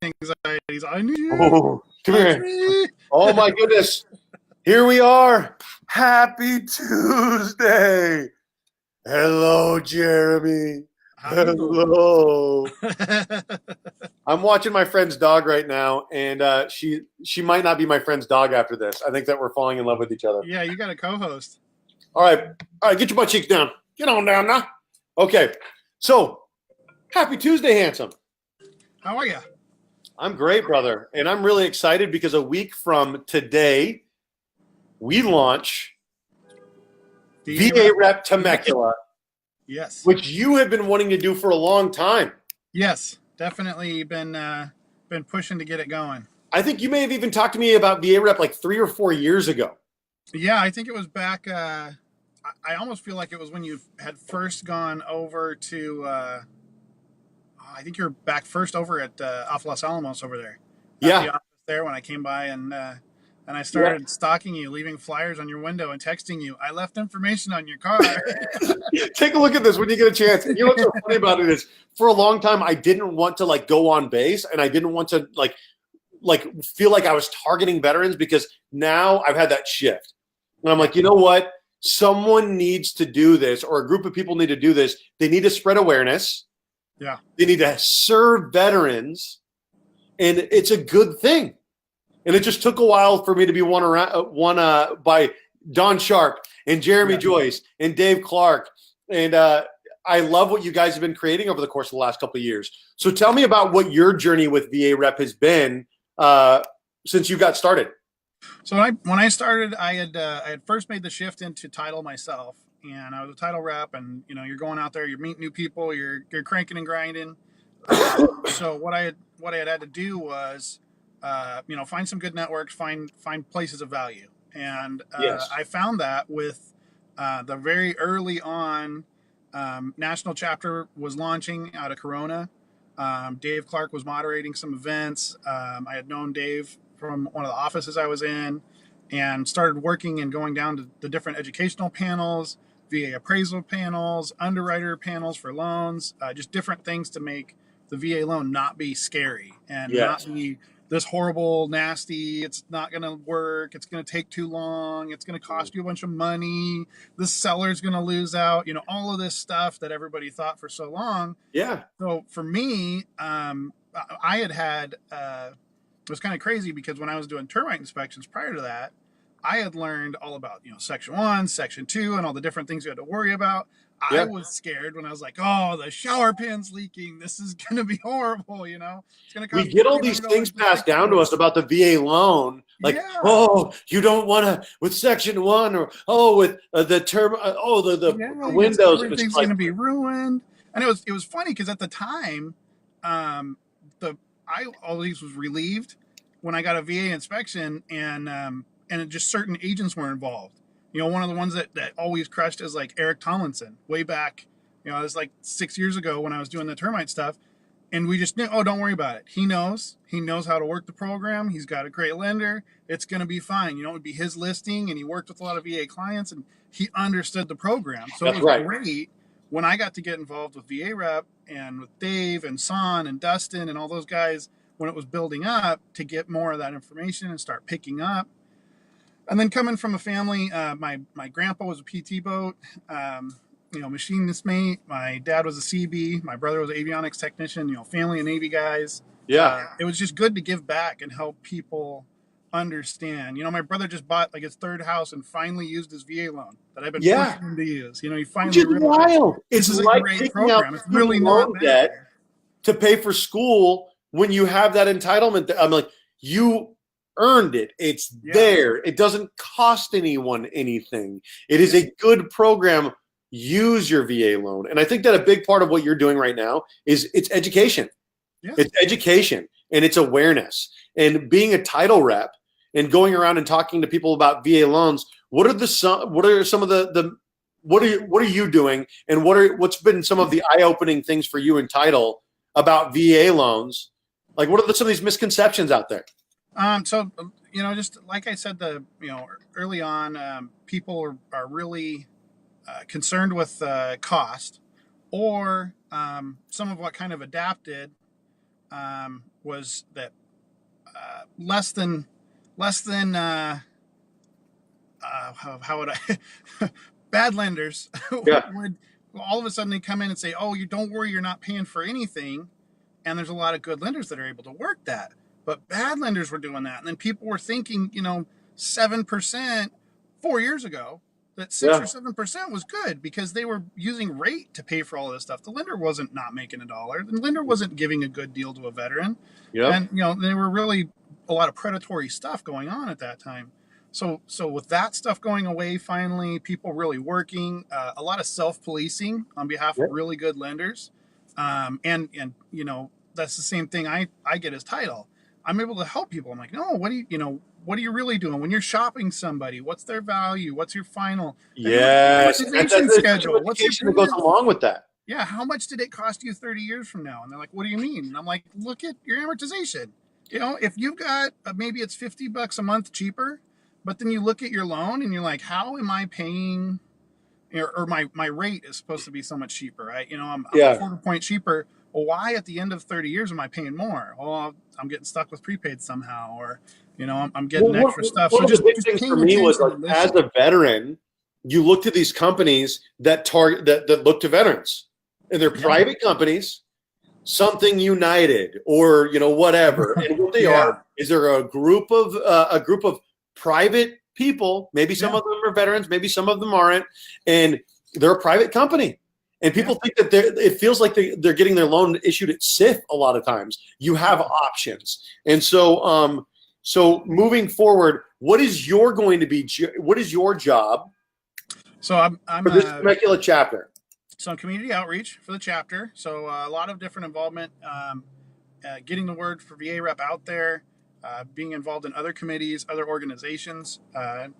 anxieties. I need you. Oh, come here. Oh my goodness. Here we are. Happy Tuesday. Hello, Jeremy. Hello. I'm watching my friend's dog right now, and she might not be my friend's dog after this. I think that we're falling in love with each other. Yeah, you got a co-host. All right, get your butt cheeks down. Get on down now. Okay, so happy Tuesday, handsome. How are you? I'm great, brother, and I'm really excited because a week from today, we launch VAREP Temecula. Yes. Which you have been wanting to do for a long time. Yes, definitely been pushing to get it going. I think you may have even talked to me about VAREP like 3 or 4 years ago. Yeah, I think it was back. I almost feel like it was when you had first gone over to. I think you were back first over at off Los Alamos over there. Yeah, the office there when I came by and I started stalking you, leaving flyers on your window and texting you. I left information on your car. Take a look at this when you get a chance. You know what's so funny about it is, for a long time, I didn't want to like go on base, and I didn't want to like feel like I was targeting veterans, because now I've had that shift, and I'm like, you know what? Someone needs to do this, or a group of people need to do this. They need to spread awareness. Yeah, they need to serve veterans, and it's a good thing. And it just took a while for me to be won by Don Sharp and Jeremy Joyce and Dave Clark. And I love what you guys have been creating over the course of the last couple of years. So tell me about what your journey with VAREP has been since you got started. So when I started, I had first made the shift into title myself, and I was a title rep. And you're going out there, you're meeting new people, you're cranking and grinding. So what I had to do was, find some good networks, find places of value, and I found that with the very early on national chapter was launching out of Corona. Dave Clark was moderating some events. I had known Dave from one of the offices I was in, and started working and going down to the different educational panels, VA appraisal panels, underwriter panels for loans, just different things to make the VA loan not be scary and not be this horrible, nasty, it's not going to work, it's going to take too long, it's going to cost you a bunch of money, the seller's going to lose out, all of this stuff that everybody thought for so long. Yeah. So for me, I had it was kind of crazy, because when I was doing termite inspections prior to that, I had learned all about, Section 1, Section 2, and all the different things you had to worry about. I was scared when I was like, oh, the shower pin's leaking. This is going to be horrible, It's going to cost. We get all these things passed down to us about the VA loan. Like, oh, you don't want to with Section 1, or, with the term, the windows. Everything's going to be ruined. And it was funny, because at the time, I always was relieved when I got a VA inspection, and just certain agents were involved. One of the ones that always crushed is like Eric Tomlinson, way back. It was like 6 years ago when I was doing the termite stuff, and we just knew, oh, don't worry about it. He knows how to work the program. He's got a great lender. It's going to be fine. It would be his listing, and he worked with a lot of VA clients, and he understood the program. So it was great when I got to get involved with VAREP and with Dave and Son and Dustin and all those guys, when it was building up, to get more of that information and start picking up. And then coming from a family, my grandpa was a PT boat, machinist mate. My dad was a CB. My brother was an avionics technician, family and Navy guys. Yeah. It was just good to give back and help people understand. My brother just bought like his third house and finally used his VA loan that I've been pushing him to use. He finally realized wild. It's like a great program. It's really not debt to pay for school when you have that entitlement. I'm like, you earned it. It's there. It doesn't cost anyone anything. It is a good program. Use your VA loan. And I think that a big part of what you're doing right now is it's education. Yeah. It's education, and it's awareness, and being a title rep and going around and talking to people about VA loans. What are some of the what are you doing, and what's been some of the eye-opening things for you in title about VA loans? Like, what are some of these misconceptions out there? So just like I said, early on, people are really concerned with cost, or some of what kind of adapted was that less than how would I bad lenders Yeah. would all of a sudden they come in and say, oh, you don't worry, you're not paying for anything. And there's a lot of good lenders that are able to work that, but bad lenders were doing that. And then people were thinking, 7% 4 years ago, that six Yeah. or 7% was good because they were using rate to pay for all of this stuff. The lender wasn't not making a dollar. The lender wasn't giving a good deal to a veteran. Yep. And there were really a lot of predatory stuff going on at that time. So with that stuff going away, finally, people really working, a lot of self-policing on behalf of Yep. really good lenders, and that's the same thing I get as title. I'm able to help people. I'm like, no, what are you really doing when you're shopping somebody? What's their value? What's your final? Hey, what's your Yes. amortization There's schedule? What's your education that goes payment? along with that. Yeah, how much did it cost you 30 years from now? And they're like, what do you mean? And I'm like, look at your amortization. If you've got maybe it's $50 a month cheaper, but then you look at your loan and you're like, how am I paying? Or my rate is supposed to be so much cheaper, right? I'm a Yeah. quarter point cheaper. Well, why at the end of 30 years am I paying more? Well, I'm getting stuck with prepaid somehow, or I'm getting Well, extra stuff. one So of the just big things for paying me was attention like, and as listening. a veteran, you look to these companies that target that look to veterans, and they're private companies, something United or whatever. And what they Yeah, are is they're a group of private people. Maybe some yeah, of them are veterans, maybe some of them aren't, and they're a private company. And yeah. people think that it feels like they're getting their loan issued at SIF a lot of times. You have options, and so moving forward, what is your job So I'm for this Temecula chapter? so community outreach for the chapter. So a lot of different involvement, getting the word for VAREP out there, being involved in other committees, other organizations,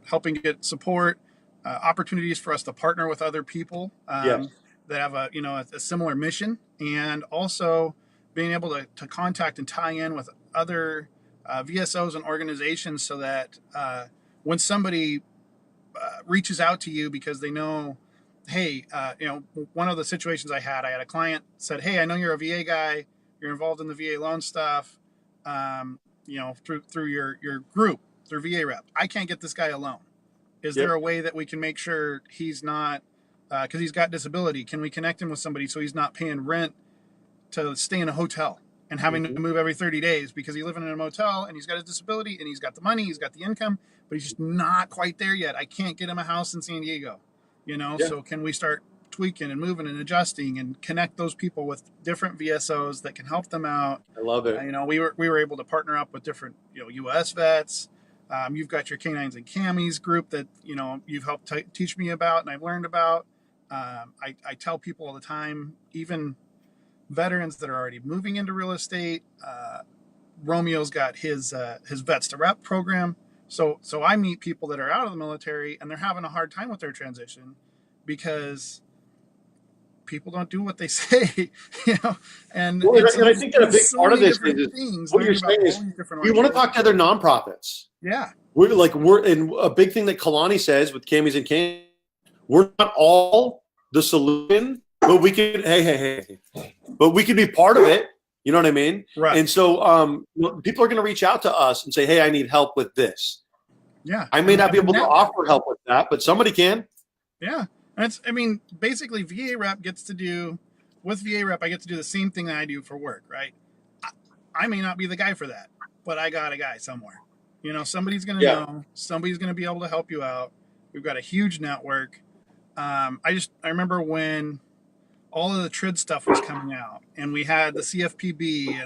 helping get support, opportunities for us to partner with other people Yes. that have a similar mission, and also being able to contact and tie in with other VSOs and organizations so that when somebody reaches out to you because they know, hey, one of the situations I had a client said, hey, I know you're a VA guy, you're involved in the VA loan stuff, through your group, through VAREP. I can't get this guy a loan. Is Yep. there a way that we can make sure he's not, because he's got disability, can we connect him with somebody so he's not paying rent to stay in a hotel and having Mm-hmm. to move every 30 days because he's living in a motel and he's got his disability and he's got the money, he's got the income, but he's just not quite there yet. I can't get him a house in San Diego, Yeah. so can we start tweaking and moving and adjusting and connect those people with different VSOs that can help them out? I love it. We were able to partner up with different US vets. You've got your canines and camis group that you've helped teach me about and I've learned about. I tell people all the time, even veterans that are already moving into real estate. Romeo's got his Vets to Rep program. So I meet people that are out of the military and they're having a hard time with their transition because people don't do what they say, and Well, and so and I think that a big so part of many this different is things. what you're Learning about saying all is these different we want to talk to other organizations. nonprofits. Yeah, We're and a big thing that Kalani says with Camis and Cam, we're not all the solution, but we can but we can be part of it. You know what I mean? right. And so people are going to reach out to us and say, hey, I need help with this. Yeah, I may not be able to network. offer help with that, but somebody can. Yeah, and basically VAREP gets to do with VAREP. I get to do the same thing that I do for work, right? I may not be the guy for that, but I got a guy somewhere. Somebody's going to know. Somebody's going to be able to help you out. We've got a huge network. I remember when all of the TRID stuff was coming out, and we had the CFPB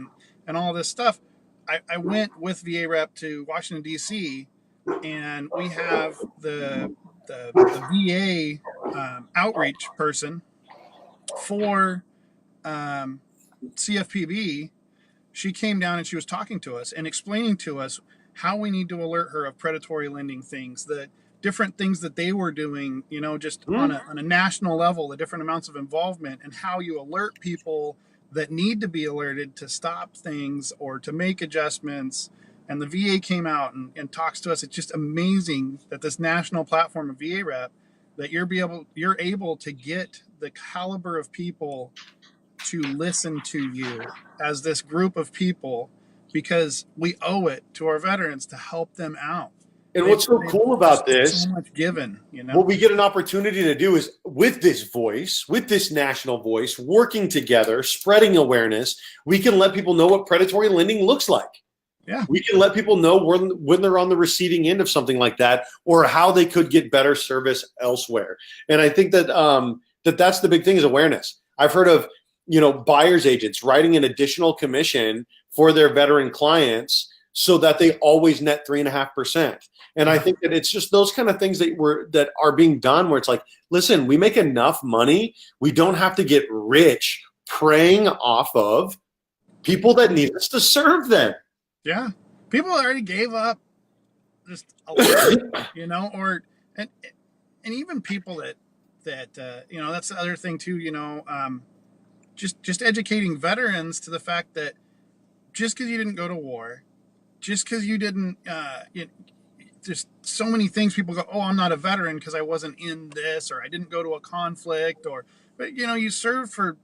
and all this stuff. I went with VAREP to Washington D.C. and we have the VA outreach person for CFPB. She came down and she was talking to us and explaining to us how we need to alert her of predatory lending things, the different things that they were doing, just on a national level, the different amounts of involvement and how you alert people that need to be alerted to stop things or to make adjustments. And the VA came out and talks to us. It's just amazing that this national platform of VAREP, that you're able to get the caliber of people to listen to you as this group of people, because we owe it to our veterans to help them out. And what's so cool about so this, much given, what we get an opportunity to do is with this voice, with this national voice, working together, spreading awareness, we can let people know what predatory lending looks like. Yeah. We can let people know when they're on the receiving end of something like that, or how they could get better service elsewhere. And I think that that's the big thing, is awareness. I've heard of, buyer's agents writing an additional commission for their veteran clients so that they always net 3.5%. And I think that it's just those kind of things that are being done, where it's like, listen, we make enough money. We don't have to get rich preying off of people that need us to serve them. Yeah. People already gave up just a lot, and even people that that's the other thing too, just educating veterans to the fact that just because you didn't go to war, just because you didn't, there's so many things people go, oh, I'm not a veteran because I wasn't in this, or I didn't go to a conflict, but you served for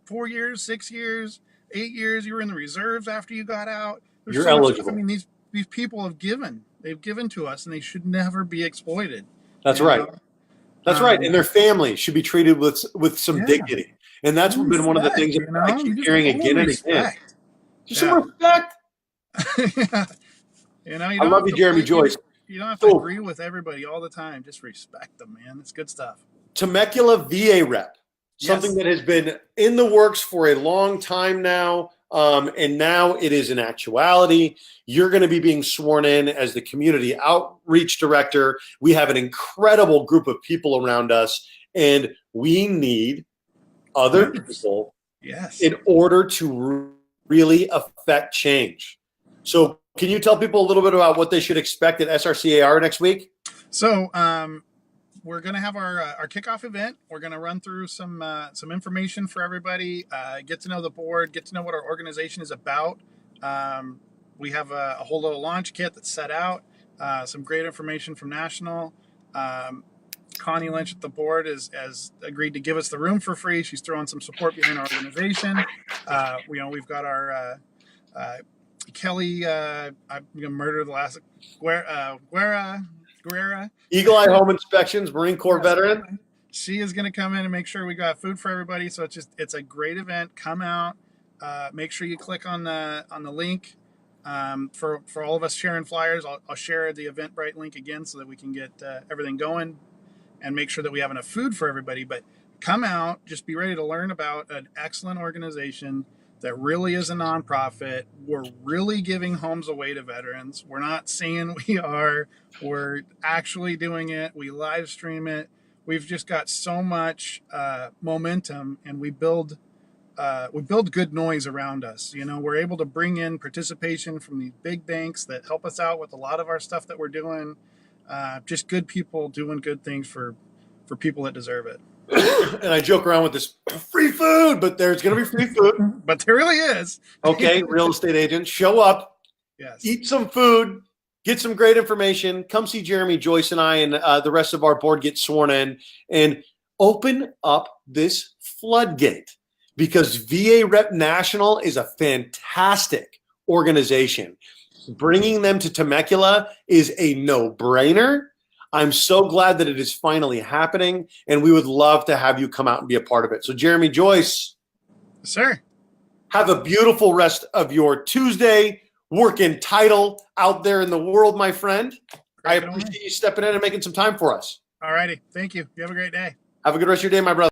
4 years, 6 years, 8 years. You were in the reserves after you got out. You're eligible. I mean, these people they've given to us, and they should never be exploited. That's right. That's right. And their families should be treated with some dignity. And that's been one of the things that I keep hearing again and again. Just some respect. I love you, Jeremy Joyce. You don't have to agree with everybody all the time. Just respect them, man. It's good stuff. Temecula VAREP, something that has been in the works for a long time now. And now it is an actuality. You're going to be being sworn in as the community outreach director. We have an incredible group of people around us, and we need other people in order to really affect change. So can you tell people a little bit about what they should expect at SRCAR next week? So we're going to have our kickoff event. We're going to run through some information for everybody, get to know the board, get to know what our organization is about. We have a whole little launch kit that's set out, some great information from National. Connie Lynch at the board has agreed to give us the room for free. She's throwing some support behind our organization. We've got our Kelly, I'm going to murder the last, Guerra. Eagle Eye Home Inspections, Marine Corps veteran. She is going to come in and make sure we got food for everybody. So it's a great event. Come out. Make sure you click on the link. For all of us sharing flyers, I'll share the Eventbrite link again so that we can get everything going and make sure that we have enough food for everybody. But come out, just be ready to learn about an excellent organization that really is a nonprofit. We're really giving homes away to veterans. We're not saying we are. We're actually doing it. We live stream it. We've just got so much momentum, and we build good noise around us. We're able to bring in participation from these big banks that help us out with a lot of our stuff that we're doing. Just good people doing good things for people that deserve it. And I joke around with this free food, but there's going to be free food. But there really is. Okay, real estate agent, show up, eat some food, get some great information, come see Jeremy Joyce and I and the rest of our board get sworn in, and open up this floodgate, because VAREP National is a fantastic organization. Bringing them to Temecula is a no-brainer. I'm so glad that it is finally happening, and we would love to have you come out and be a part of it. So, Jeremy Joyce. Sir. Have a beautiful rest of your Tuesday. Working title out there in the world, my friend. I appreciate you stepping in and making some time for us. All righty. Thank you. You have a great day. Have a good rest of your day, my brother.